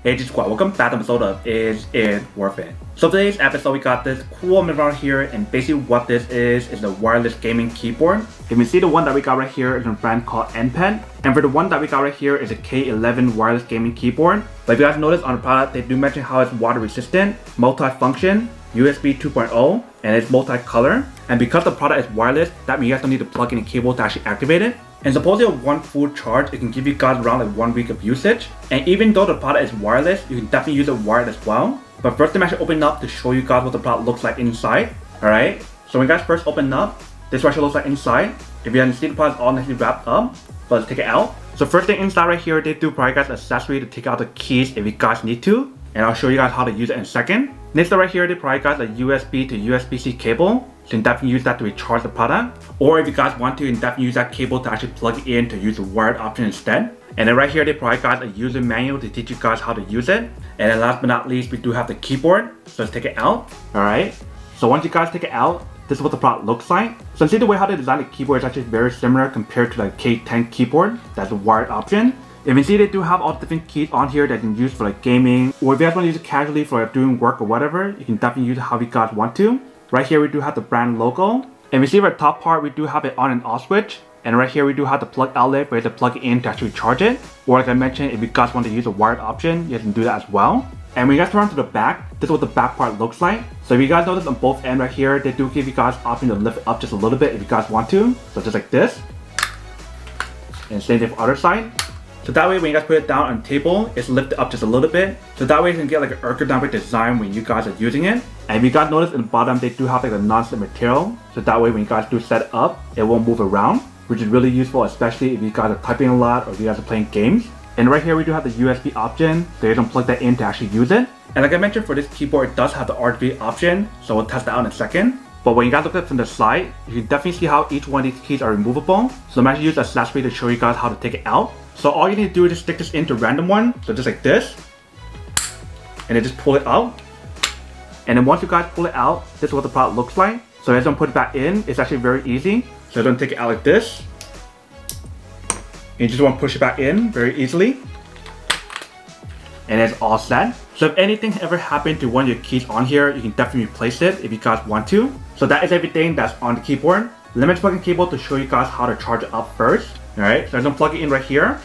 Hey G-Squad, welcome back to episode of Is It Worth It? So today's episode we got this cool around here, and basically what this is a wireless gaming keyboard. You can see the one that we got right here is a brand called NPET, and for the one that we got right here is a K11 wireless gaming keyboard. But if you guys notice on the product, they do mention how it's water resistant, multi-function, USB 2.0, and it's multi-color. And because the product is wireless, that means you guys don't need to plug in a cable to actually activate it. And supposedly one full charge, it can give you guys around like 1 week of usage. And even though the product is wireless, you can definitely use it wired as well. But first I'm actually open up to show you guys what the product looks like inside. Alright, so when you guys first open up, this is what it looks like inside. If you haven't seen the product, it's all nicely wrapped up. But let's take it out. So first thing inside right here, they do provide guys accessory to take out the keys if you guys need to. And I'll show you guys how to use it in a second. Next right here, they provide guys a USB to USB-C cable. So you can definitely use that to recharge the product. Or if you guys want to, you can definitely use that cable to actually plug it in to use the wired option instead. And then right here, they provide guys a user manual to teach you guys how to use it. And then last but not least, we do have the keyboard. So let's take it out. Alright. So once you guys take it out, this is what the product looks like. So see the way how they designed the keyboard is actually very similar compared to the K10 keyboard. That's the wired option. If you can see, they do have all the different keys on here that you can use for like gaming, or if you guys want to use it casually for like doing work or whatever, you can definitely use it how you guys want to. Right here we do have the brand logo, and we see right top part we do have an on and off switch, and right here we do have the plug outlet where you have to plug it in to actually charge it. Or like I mentioned, if you guys want to use a wired option, you guys can do that as well. And when you guys turn to the back, this is what the back part looks like. So if you guys notice on both ends right here, they do give you guys option to lift it up just a little bit if you guys want to. So just like this, and same thing for the other side. So that way when you guys put it down on the table, it's lifted up just a little bit. So that way you can get like an ergonomic design when you guys are using it. And if you guys notice in the bottom, they do have like a non-slip material. So that way when you guys do set it up, it won't move around, which is really useful, especially if you guys are typing a lot or if you guys are playing games. And right here we do have the USB option, so you can plug that in to actually use it. And like I mentioned, for this keyboard, it does have the RGB option, so we'll test that out in a second. But when you guys look at it from the side, you can definitely see how each one of these keys are removable. So I'm actually using a slash to show you guys how to take it out. So all you need to do is just stick this into random one, so just like this, and then just pull it out. And then once you guys pull it out, this is what the product looks like. So as I'm put it back in, it's actually very easy. So I'm gonna take it out like this. And you just want to push it back in very easily. And it's all set. So if anything ever happened to one of your keys on here, you can definitely replace it if you guys want to. So that is everything that's on the keyboard. Let me just plug in cable to show you guys how to charge it up first. Alright, so I'm gonna plug it in right here.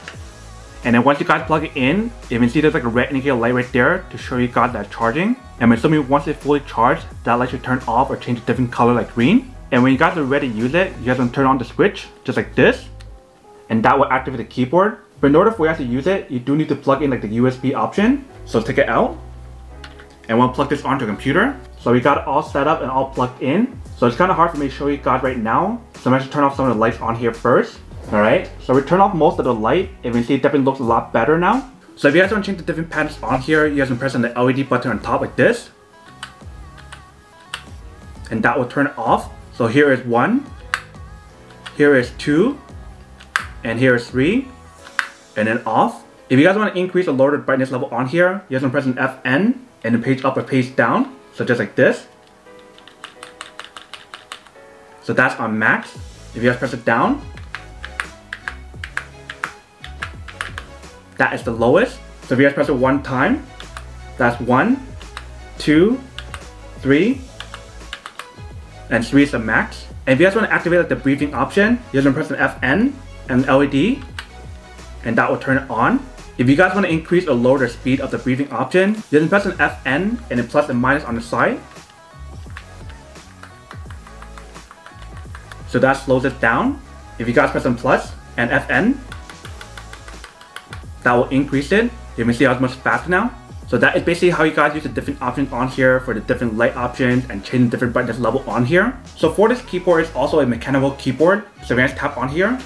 And then once you guys plug it in, you can see there's like a red indicator light right there to show you guys that charging. And I'm assuming once it's fully charged, that light should turn off or change a different color like green. And when you guys are ready to use it, you guys can turn on the switch just like this. And that will activate the keyboard. But in order for you guys to use it, you do need to plug in like the USB option. So let's take it out. And we'll plug this onto a computer. So we got it all set up and all plugged in. So it's kind of hard for me to show you guys right now. So I'm going to turn off some of the lights on here first. Alright, so we turn off most of the light, and we see it definitely looks a lot better now. So if you guys want to change the different patterns on here, you guys can press on the LED button on top like this. And that will turn it off. So here is 1, here is 2, and here is 3, and then off. If you guys want to increase or lower the brightness level on here, you guys can press an FN, and then page up or page down. So just like this. So that's on max. If you guys press it down, that is the lowest. So if you guys press it one time, that's 1, 2, 3, and 3 is the max. And if you guys want to activate like the breathing option, you guys can press an FN and LED, and that will turn it on. If you guys want to increase or lower the speed of the breathing option, you can press an FN and then plus and minus on the side. So that slows it down. If you guys press on plus and FN, that will increase it. You can see how it's much faster now. So that is basically how you guys use the different options on here for the different light options and change the different brightness level on here. So for this keyboard, it's also a mechanical keyboard. So if you guys tap on here,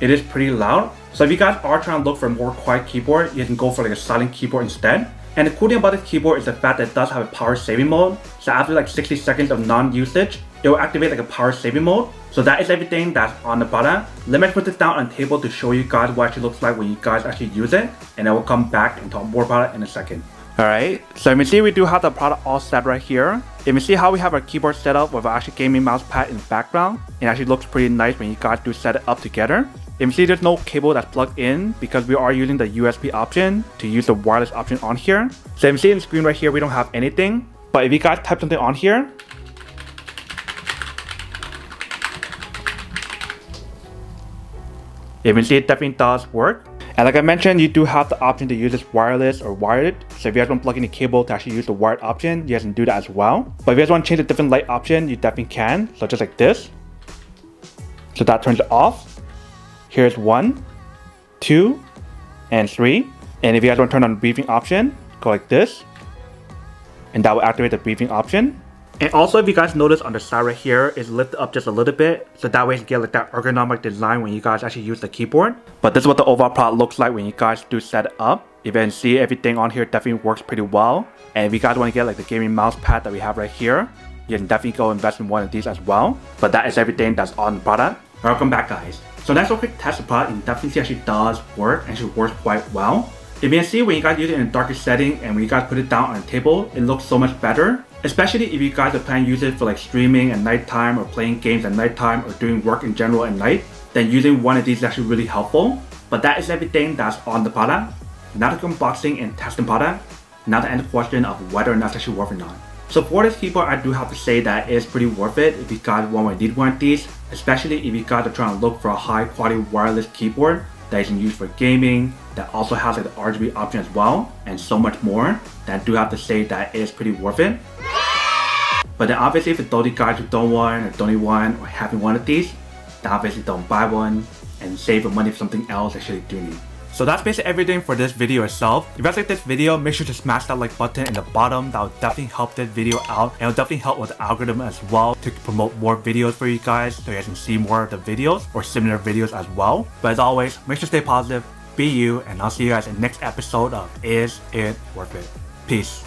it is pretty loud. So if you guys are trying to look for a more quiet keyboard, you can go for like a silent keyboard instead. And the cool thing about this keyboard is the fact that it does have a power saving mode. So after like 60 seconds of non-usage, it will activate like a power saving mode. So that is everything that's on the product. Let me put this down on the table to show you guys what it actually looks like when you guys actually use it. And I will come back and talk more about it in a second. Alright, so you can see we do have the product all set right here. You can see how we have our keyboard set up with our actual gaming mouse pad in the background. It actually looks pretty nice when you guys do set it up together. You can see there's no cable that's plugged in because we are using the USB option to use the wireless option on here. So you can see in the screen right here we don't have anything. But if you guys type something on here, you can see it definitely does work. And like I mentioned, you do have the option to use this wireless or wired. So if you guys want to plug in a cable to actually use the wired option, you guys can do that as well. But if you guys want to change a different light option, you definitely can. So just like this. So that turns it off. Here's 1, 2, and 3. And if you guys want to turn on the breathing option, go like this. And that will activate the breathing option. And also, if you guys notice on the side right here, it's lifted up just a little bit. So that way you get like that ergonomic design when you guys actually use the keyboard. But this is what the overall product looks like when you guys do set it up. If you can see, everything on here definitely works pretty well. And if you guys want to get like the gaming mouse pad that we have right here, you can definitely go invest in one of these as well. But that is everything that's on the product. Welcome back, guys. So next, we'll quick test the product and definitely see actually does work and actually works quite well. If you can see, when you guys use it in a darker setting and when you guys put it down on a table, it looks so much better. Especially if you guys are planning to use it for like streaming at nighttime or playing games at nighttime or doing work in general at night, then using one of these is actually really helpful. But that is everything that's on the product. Now the unboxing and testing product. Now the end question of whether or not it's actually worth it or not. So for this keyboard, I do have to say that it's pretty worth it if you guys want to need one of these, especially if you guys are trying to look for a high quality wireless keyboard that you can use for gaming, that also has like the RGB option as well, and so much more. That I do have to say that it's pretty worth it. But then obviously for those guys who don't want or don't need one or having one of these, then obviously don't buy one and save your money for something else that you do need. So that's basically everything for this video itself. If you guys like this video, make sure to smash that like button in the bottom. That will definitely help this video out, and it will definitely help with the algorithm as well to promote more videos for you guys so you guys can see more of the videos or similar videos as well. But as always, make sure to stay positive, be you, and I'll see you guys in the next episode of Is It Worth It? Peace.